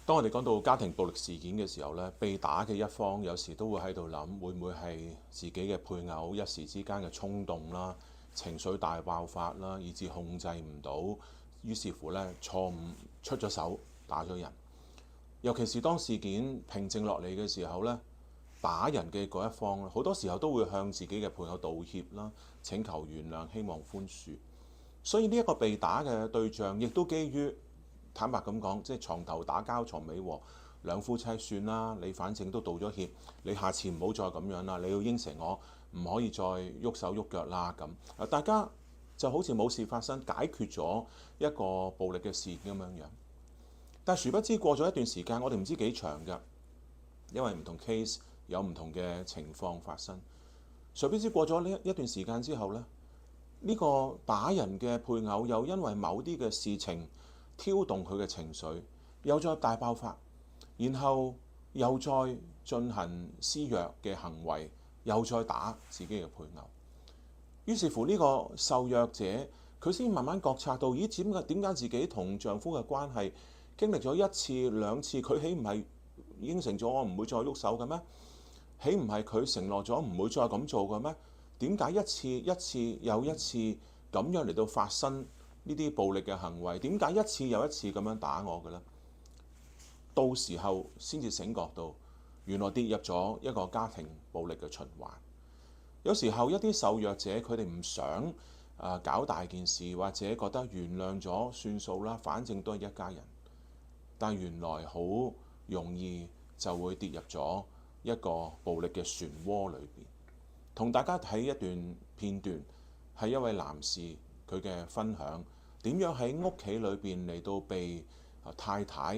當我哋講到家庭暴力事件嘅時候咧，被打嘅一方有時都會喺度諗，會唔會係自己嘅配偶一時之間嘅衝動啦、情緒大爆發啦，以致控制唔到，於是乎咧錯誤出咗手打咗人。尤其是當事件平靜落嚟嘅時候咧，打人嘅嗰一方好多時候都會向自己嘅配偶道歉啦，請求原諒，希望寬恕。所以呢一個被打嘅對象，亦都基於坦白咁講，即係床頭打交床尾和，兩夫妻算啦，你反正都道咗歉，你下次唔好再咁樣啦，你要應承我唔可以再喐手喐腳啦咁。大家就好似冇事發生，解決咗一個暴力嘅事件咁樣樣。但係殊不知過咗一段時間，我哋唔知幾長㗎，因為唔同 case 有唔同嘅情況發生。誰不知過咗呢一段時間之後呢，呢個打人嘅配偶又因為某啲嘅事情挑動佢嘅情緒，又再大爆發，然後又再進行施虐嘅行為，又再打自己嘅配偶。於是乎呢個受虐者佢先慢慢覺察到，咦，點解自己同丈夫嘅關係經歷咗一次兩次，佢豈唔係應承咗我唔會再喐手嘅咩？豈唔係佢承諾咗唔會再咁做嘅咩？點解一次一次又一次咁樣嚟到發生呢啲暴力嘅行為？點解一次又一次咁樣打我嘅咧？到時候先至醒覺到，原來跌入咗一個家庭暴力嘅循環。有時候一啲受虐者佢哋唔想搞大件事，或者覺得原諒咗算數啦，反正都係一家人。但原來好容易就會跌入咗一個暴力嘅漩渦裏邊。同大家睇一段片段，係一位男士佢嘅分享，點樣喺屋企裏邊嚟到被太太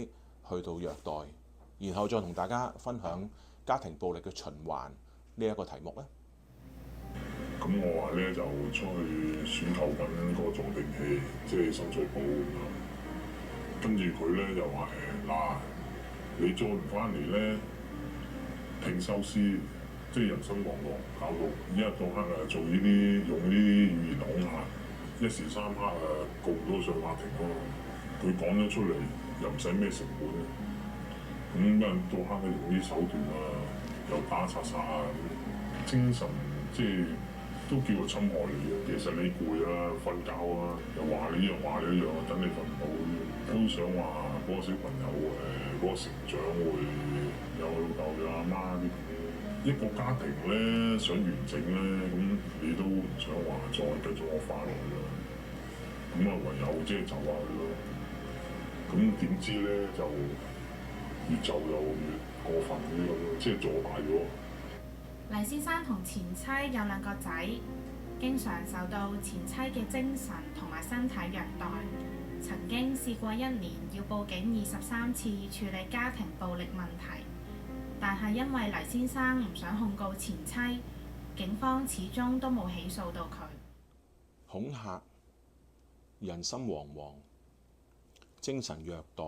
去到虐待，然後再同大家分享家庭暴力嘅循環呢一個題目咧。咁我話咧就出去選購緊個助聽器，即係深水埗咁樣。跟住佢咧就話嗱，你再唔翻嚟咧，停收屍，即係人心惶惶，搞到一日到黑做呢啲用呢啲語言恐嚇，一時三刻告唔到上法庭咯。佢講咗出嚟又唔使咩成本，咁一日到黑用啲手段又打殺咁，精神即係。都叫做侵害你嘅，其實你攰瞓覺又話你呢樣話你一樣，等你瞓唔到，都想話嗰個小朋友嗰個成長會有老豆有阿媽啲咁。一個家庭咧想完整咧，咁你都唔想話再繼續惡化落去啦。咁唯有即係走下去咯。咁點知咧就越走又越過分啲咁咯，即係做大咗。黎先生同前妻有兩個仔，經常受到前妻嘅精神同埋身體虐待，曾經試過一年要報警23次處理家庭暴力問題，但係因為黎先生唔想控告前妻，警方始終都冇起訴到佢。恐嚇、人心惶惶、精神虐待、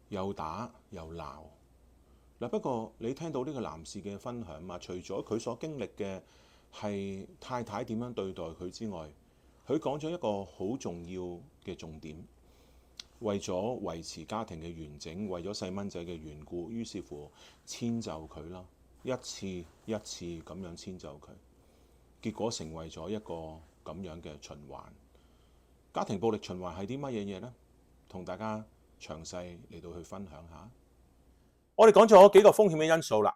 又打又鬧。不過你聽到呢個男士嘅分享嘛，除咗佢所經歷嘅係太太點樣對待佢之外，佢講咗一個好重要嘅重點，為咗維持家庭嘅完整，為咗細蚊仔嘅緣故，於是乎遷就佢啦，一次一次咁樣遷就佢，結果成為咗一個咁樣嘅循環。家庭暴力循環係啲乜嘢嘢呢？同大家詳細嚟到去分享下。我哋講咗幾個風險嘅因素啦。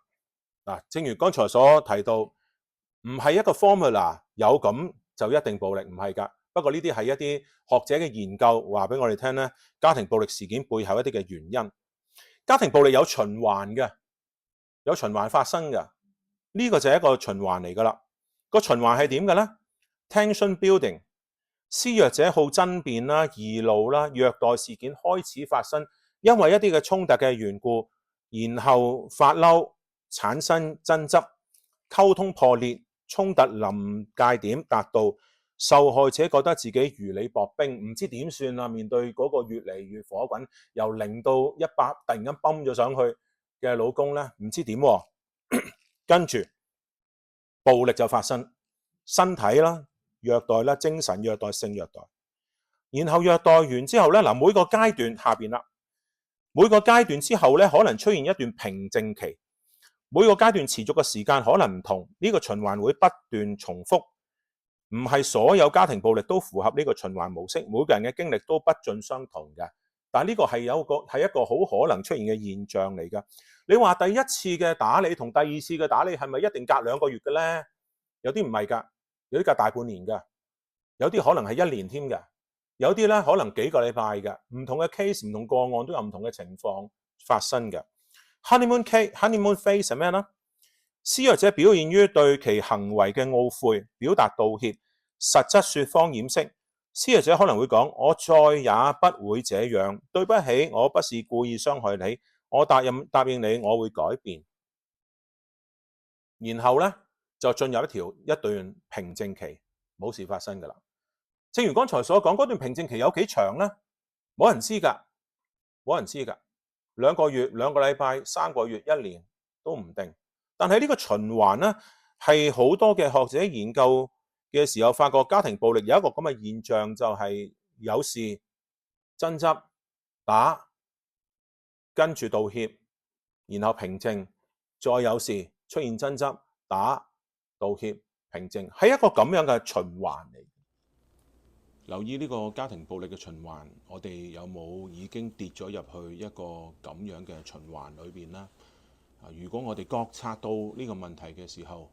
正如剛才所提到，唔係一個 formula 有咁就一定暴力，唔係㗎。不過呢啲係一啲學者嘅研究話俾我哋聽咧，家庭暴力事件背後一啲嘅原因。家庭暴力有循環嘅，有循環發生嘅，呢個就係一個循環嚟㗎啦。個循環係點嘅咧？ Tension building， 施虐者好爭辯啦、易怒啦、虐待事件開始發生，因為一啲嘅衝突嘅緣故。然後發嬲，產生爭執，溝通破裂，衝突臨界點達到，受害者覺得自己如履薄冰，唔知點算啦。面對嗰個越嚟越火滾，由0到100突然間崩咗上去嘅老公咧，唔知點喎。跟住暴力就發生，身體啦、虐待啦、精神虐待、性虐待。然後虐待完之後咧，每個階段下邊啦。每個階段之後咧，可能出現一段平靜期。每個階段持續嘅時間可能唔同，呢個循環會不斷重複。唔係所有家庭暴力都符合呢個循環模式，每個人嘅經歷都不盡相同嘅。但呢個係一個好可能出現嘅現象嚟㗎。你話第一次嘅打你同第二次嘅打你係咪一定隔2個月嘅呢？有啲唔係㗎，有啲隔大半年㗎，有啲可能係1年添嘅，有啲咧可能幾個禮拜嘅。唔同嘅 case、唔同個案都有唔同嘅情況發生嘅。Honeymoon phase 係咩呢？施虐者表現於對其行為嘅懊悔，表達道歉，實質説謊掩飾。施虐者可能會講：我再也不會這樣，對不起，我不是故意傷害你，我答應你我會改變。然後呢，就進入一段平靜期，冇事發生㗎啦。正如剛才所講，嗰段平靜期有幾長呢？冇人知㗎，冇人知㗎。2個月、2個禮拜、3個月、1年都唔定。但係呢個循環呢，係好多嘅學者研究嘅時候發覺，家庭暴力有一個咁嘅現象，就係有事爭執打，跟住道歉，然後平靜，再有事出現爭執打道歉平靜，係一個咁樣嘅循環嚟。留意呢個家庭暴力嘅循環，我哋有冇已經跌咗入去一個咁樣嘅循環裏邊呢？如果我哋覺察到呢個問題嘅時候，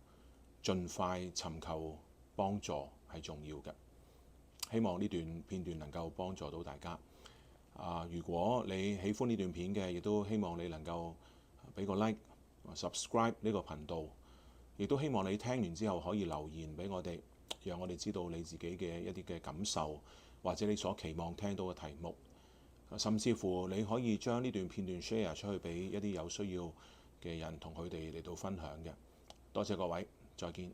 盡快尋求幫助係重要嘅。希望呢段片段能夠幫助到大家。如果你喜歡呢段片嘅，亦都希望你能夠俾個 like、subscribe 呢個頻道，亦都希望你聽完之後可以留言俾我哋，讓我哋知道你自己嘅一啲嘅感受，或者你所期望聽到嘅題目，甚至乎你可以將呢段片段 share 出去俾一啲有需要嘅人，同佢哋嚟到分享嘅。多謝各位，再見。